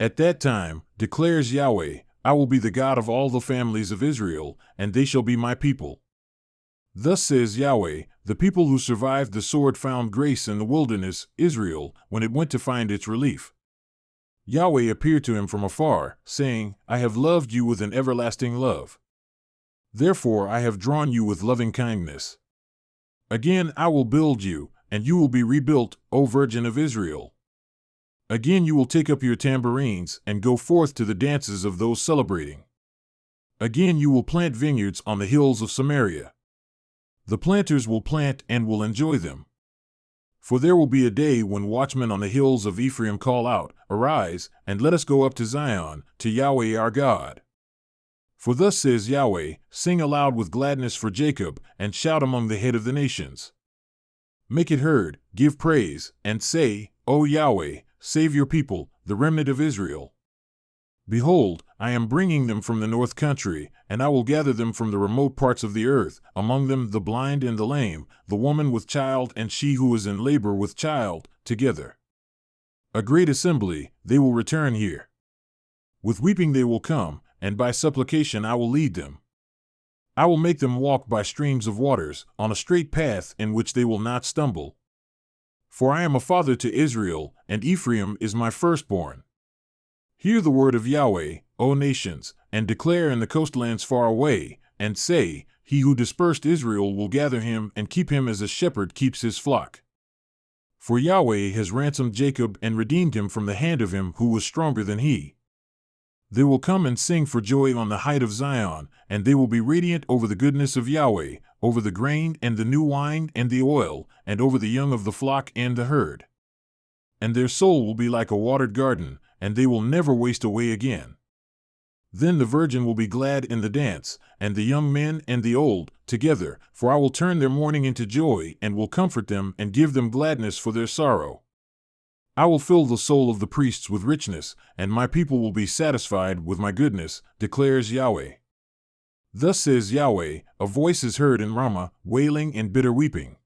At that time, declares Yahweh, I will be the God of all the families of Israel, and they shall be my people. Thus says Yahweh, the people who survived the sword found grace in the wilderness, Israel, when it went to find its relief. Yahweh appeared to him from afar, saying, I have loved you with an everlasting love. Therefore I have drawn you with loving kindness. Again I will build you, and you will be rebuilt, O Virgin of Israel. Again you will take up your tambourines and go forth to the dances of those celebrating. Again you will plant vineyards on the hills of Samaria. The planters will plant and will enjoy them. For there will be a day when watchmen on the hills of Ephraim call out, Arise, and let us go up to Zion, to Yahweh our God. For thus says Yahweh, Sing aloud with gladness for Jacob, and shout among the head of the nations. Make it heard, give praise, and say, O Yahweh, save your people, the remnant of Israel. Behold, I am bringing them from the north country, and I will gather them from the remote parts of the earth, among them the blind and the lame, the woman with child and she who is in labor with child, together. A great assembly, they will return here. With weeping they will come, and by supplication I will lead them. I will make them walk by streams of waters, on a straight path in which they will not stumble. For I am a father to Israel, and Ephraim is my firstborn. Hear the word of Yahweh, O nations, and declare in the coastlands far away, and say, He who dispersed Israel will gather him and keep him as a shepherd keeps his flock. For Yahweh has ransomed Jacob and redeemed him from the hand of him who was stronger than he. They will come and sing for joy on the height of Zion, and they will be radiant over the goodness of Yahweh, over the grain and the new wine and the oil, and over the young of the flock and the herd. And their soul will be like a watered garden, and they will never waste away again. Then the virgin will be glad in the dance, and the young men and the old, together, for I will turn their mourning into joy, and will comfort them and give them gladness for their sorrow. I will fill the soul of the priests with richness, and my people will be satisfied with my goodness, declares Yahweh. Thus says Yahweh, a voice is heard in Ramah, wailing and bitter weeping.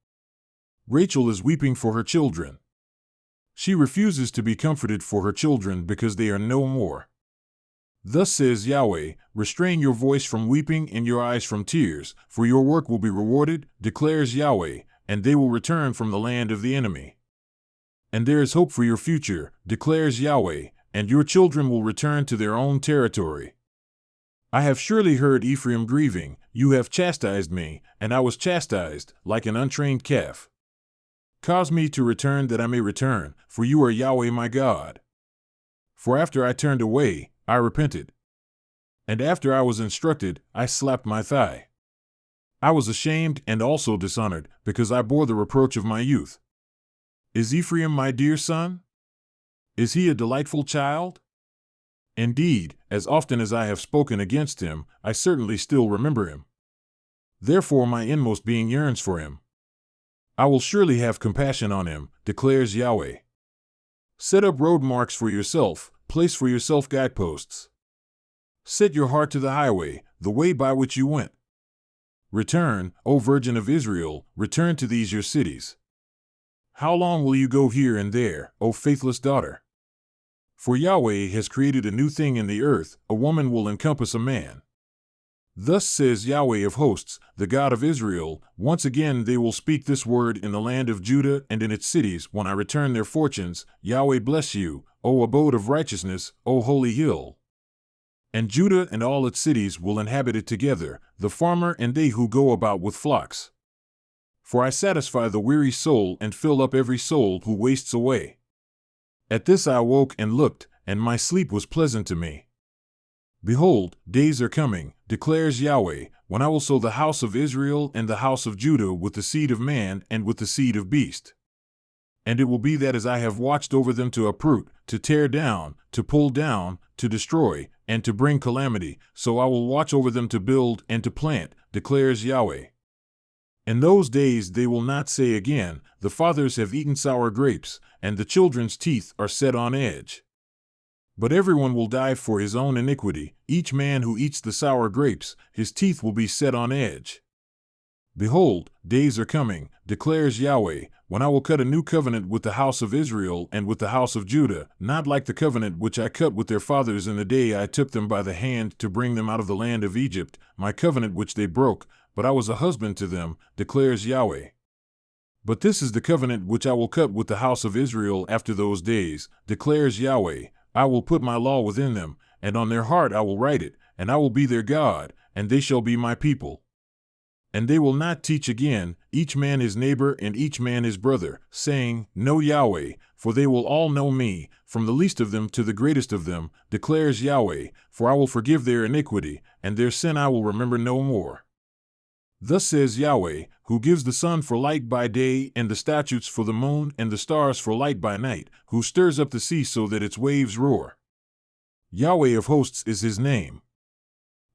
Rachel is weeping for her children. She refuses to be comforted for her children because they are no more. Thus says Yahweh, restrain your voice from weeping and your eyes from tears, for your work will be rewarded, declares Yahweh, and they will return from the land of the enemy. And there is hope for your future, declares Yahweh, and your children will return to their own territory. I have surely heard Ephraim grieving, you have chastised me, and I was chastised, like an untrained calf. Cause me to return that I may return, for you are Yahweh my God. For after I turned away, I repented. And after I was instructed, I slapped my thigh. I was ashamed and also dishonored, because I bore the reproach of my youth. Is Ephraim my dear son? Is he a delightful child? Indeed, as often as I have spoken against him, I certainly still remember him. Therefore my inmost being yearns for him. I will surely have compassion on him, declares Yahweh. Set up road marks for yourself, place for yourself guideposts. Set your heart to the highway, the way by which you went. Return, O Virgin of Israel, return to these your cities. How long will you go here and there, O faithless daughter? For Yahweh has created a new thing in the earth, a woman will encompass a man. Thus says Yahweh of hosts, the God of Israel, once again they will speak this word in the land of Judah and in its cities when I return their fortunes, Yahweh bless you, O abode of righteousness, O holy hill. And Judah and all its cities will inhabit it together, the farmer and they who go about with flocks. For I satisfy the weary soul and fill up every soul who wastes away. At this I awoke and looked, and my sleep was pleasant to me. Behold, days are coming, declares Yahweh, when I will sow the house of Israel and the house of Judah with the seed of man and with the seed of beast. And it will be that as I have watched over them to uproot, to tear down, to pull down, to destroy, and to bring calamity, so I will watch over them to build and to plant, declares Yahweh. In those days they will not say again, the fathers have eaten sour grapes, and the children's teeth are set on edge. But everyone will die for his own iniquity, each man who eats the sour grapes, his teeth will be set on edge. Behold, days are coming, declares Yahweh, when I will cut a new covenant with the house of Israel and with the house of Judah, not like the covenant which I cut with their fathers in the day I took them by the hand to bring them out of the land of Egypt, my covenant which they broke, but I was a husband to them, declares Yahweh. But this is the covenant which I will cut with the house of Israel after those days, declares Yahweh. I will put my law within them, and on their heart I will write it, and I will be their God, and they shall be my people. And they will not teach again, each man his neighbor and each man his brother, saying, Know Yahweh, for they will all know me, from the least of them to the greatest of them, declares Yahweh, for I will forgive their iniquity, and their sin I will remember no more. Thus says Yahweh, who gives the sun for light by day and the statutes for the moon and the stars for light by night, who stirs up the sea so that its waves roar. Yahweh of hosts is his name.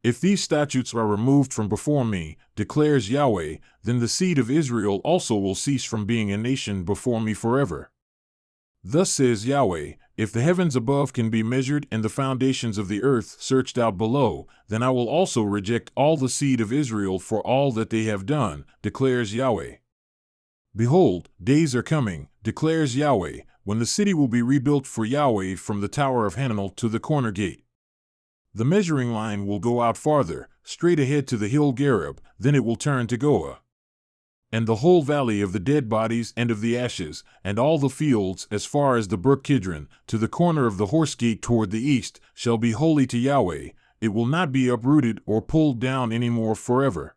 If these statutes are removed from before me, declares Yahweh, then the seed of Israel also will cease from being a nation before me forever. Thus says Yahweh, if the heavens above can be measured and the foundations of the earth searched out below, then I will also reject all the seed of Israel for all that they have done, declares Yahweh. Behold, days are coming, declares Yahweh, when the city will be rebuilt for Yahweh from the tower of Hananel to the corner gate. The measuring line will go out farther, straight ahead to the hill Gareb, then it will turn to Goah. And the whole valley of the dead bodies and of the ashes, and all the fields as far as the brook Kidron, to the corner of the horse gate toward the east, shall be holy to Yahweh. It will not be uprooted or pulled down any more forever.